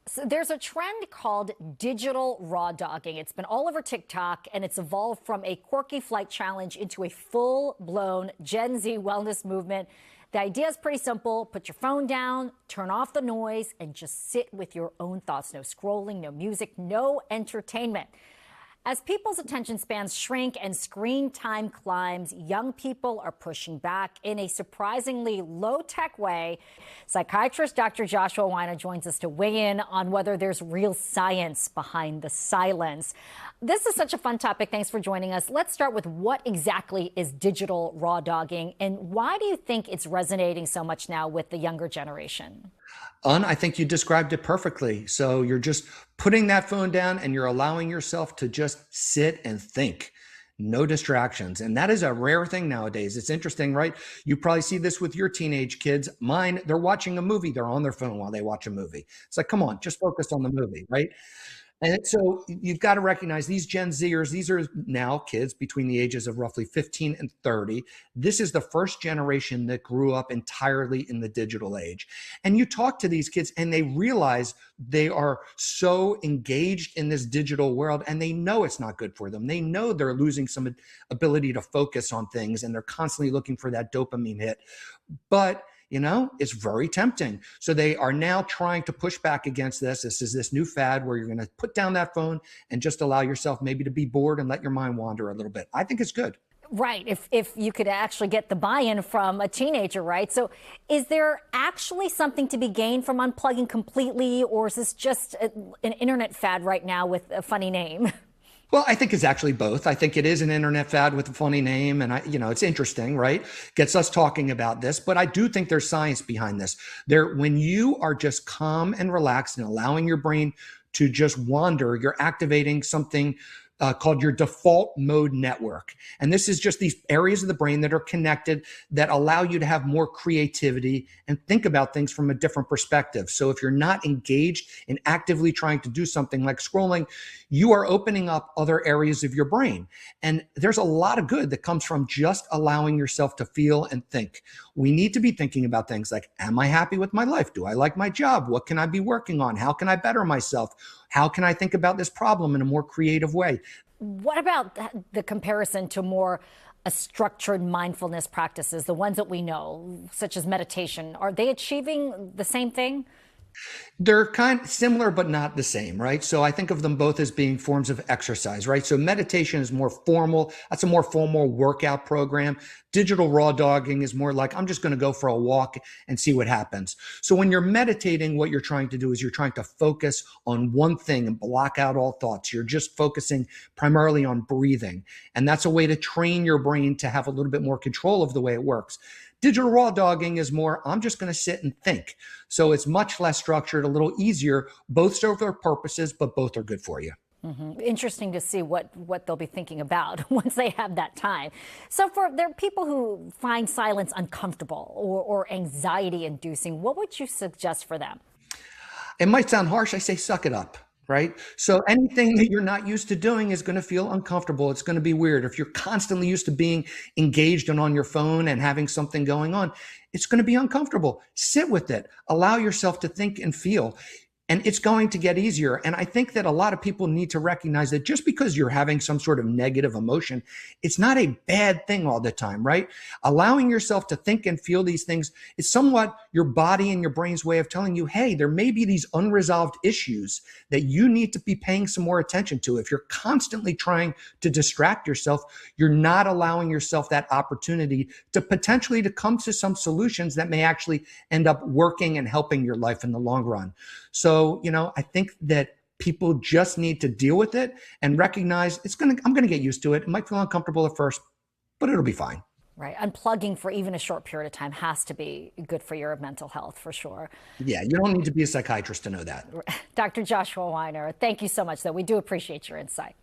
So there's a trend called digital raw dogging. It's been all over TikTok, and it's evolved from a quirky flight challenge into a full-blown Gen Z wellness movement. The idea is pretty simple. Put your phone down, turn off the noise, and just sit with your own thoughts. No scrolling, no music, no entertainment. As people's attention spans shrink and screen time climbs, young people are pushing back in a surprisingly low-tech way. Psychiatrist Dr. Joshua Weiner joins us to weigh in on whether there's real science behind the silence. This is such a fun topic. Thanks for joining us. Let's start with what exactly is digital raw dogging, and why do you think it's resonating so much now with the younger generation? I think you described it perfectly. So you're just putting that phone down and you're allowing yourself to just sit and think. No distractions. And that is a rare thing nowadays. It's interesting, right? You probably see this with your teenage kids. Mine, they're watching a movie. They're on their phone while they watch a movie. It's like, come on, just focus on the movie, right? And so you've got to recognize these Gen Zers, these are now kids between the ages of roughly 15 and 30. This is the first generation that grew up entirely in the digital age. And you talk to these kids and they realize they are so engaged in this digital world and they know it's not good for them. They know they're losing some ability to focus on things and they're constantly looking for that dopamine hit. But it's very tempting. So they are now trying to push back against this. This is this new fad where you're going to put down that phone and just allow yourself maybe to be bored and let your mind wander a little bit. I think it's good. Right, if you could actually get the buy-in from a teenager, right? So is there actually something to be gained from unplugging completely, or is this just an internet fad right now with a funny name? Well, I think it's actually both. I think it is an internet fad with a funny name, and it's interesting, right? Gets us talking about this, but I do think there's science behind this. When you are just calm and relaxed and allowing your brain to just wander, you're activating something called your default mode network. And this is just these areas of the brain that are connected that allow you to have more creativity and think about things from a different perspective. So if you're not engaged in actively trying to do something like scrolling, you are opening up other areas of your brain. And there's a lot of good that comes from just allowing yourself to feel and think. We need to be thinking about things like, am I happy with my life? Do I like my job? What can I be working on? How can I better myself? How can I think about this problem in a more creative way? What about the comparison to more structured mindfulness practices, the ones that we know, such as meditation? Are they achieving the same thing? They're kind of similar, but not the same, right? So I think of them both as being forms of exercise, right? So meditation is more formal. That's a more formal workout program. Digital raw dogging is more like, I'm just going to go for a walk and see what happens. So when you're meditating, what you're trying to do is you're trying to focus on one thing and block out all thoughts. You're just focusing primarily on breathing. And that's a way to train your brain to have a little bit more control of the way it works. Digital raw dogging is more, I'm just going to sit and think. So it's much less structured, a little easier. Both serve their purposes, but both are good for you. Interesting to see what they'll be thinking about once they have that time. So there are people who find silence uncomfortable or anxiety inducing. What would you suggest for them? It might sound harsh. I say, suck it up. Right? So anything that you're not used to doing is going to feel uncomfortable. It's going to be weird. If you're constantly used to being engaged and on your phone and having something going on, it's going to be uncomfortable. Sit with it. Allow yourself to think and feel. And it's going to get easier. And I think that a lot of people need to recognize that just because you're having some sort of negative emotion, it's not a bad thing all the time, right? Allowing yourself to think and feel these things is somewhat your body and your brain's way of telling you, hey, there may be these unresolved issues that you need to be paying some more attention to. If you're constantly trying to distract yourself, you're not allowing yourself that opportunity to potentially to come to some solutions that may actually end up working and helping your life in the long run. So, I think that people just need to deal with it and recognize I'm going to get used to it. It might feel uncomfortable at first, but it'll be fine. Right. Unplugging for even a short period of time has to be good for your mental health, for sure. Yeah, you don't need to be a psychiatrist to know that. Dr. Joshua Weiner, thank you so much, though. We do appreciate your insight.